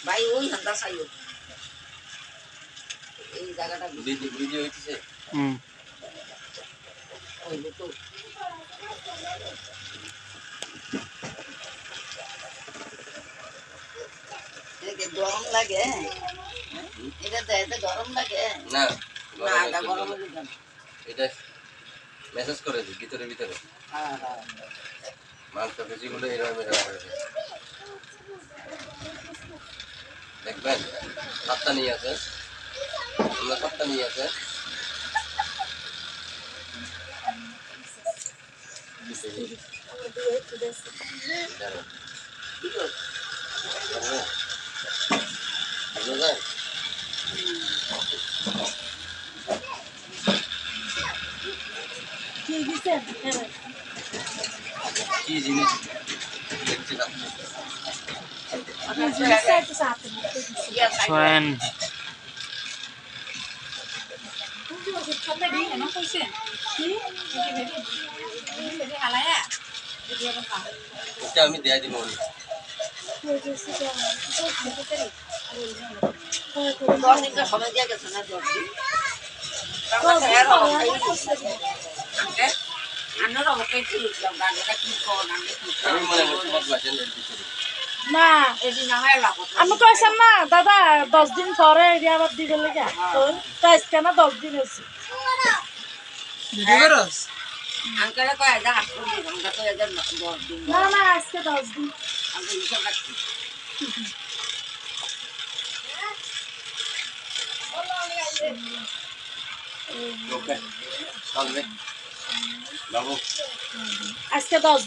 ভাই ওই ধান্দা চাইও এই জায়গাটা ভিডিও হইতেছে হইল তো গরম লাগে এটা দেয় গরম লাগে না না গরম এটা মেসেজ করে দিই ভিতরে ভিতরে হ্যাঁ হ্যাঁ মাংস বেশিগুলো এরকম এরকম করে দিই। দেখবেন সাতটা নিয়ে আছে আমরা সাতটা নিয়ে আছে বুঝা যায় কি জিনিস দেখতে সোয়েন এটা আমি দেয়া দিব সময় দিয়ে গেছে না আন্নার অবকাই ছিল গাড়িটা কি কর আমি মনে হয় তোমার বাসের ভিতরে না এদিন আমার লাগত আমি কইছেন না দাদা 10 দিন পরে এরিয়া আবার দিবে লাগা তো আজকে না 10 দিন হয়েছে আঙ্কেলে কয় যা হাসপাতাল দিব আমরা তো এদের 10 দিন না না আজকে 10 দিন আঙ্কেল হিসাব রাখছি ওকে চলবে বাবু আজকে 10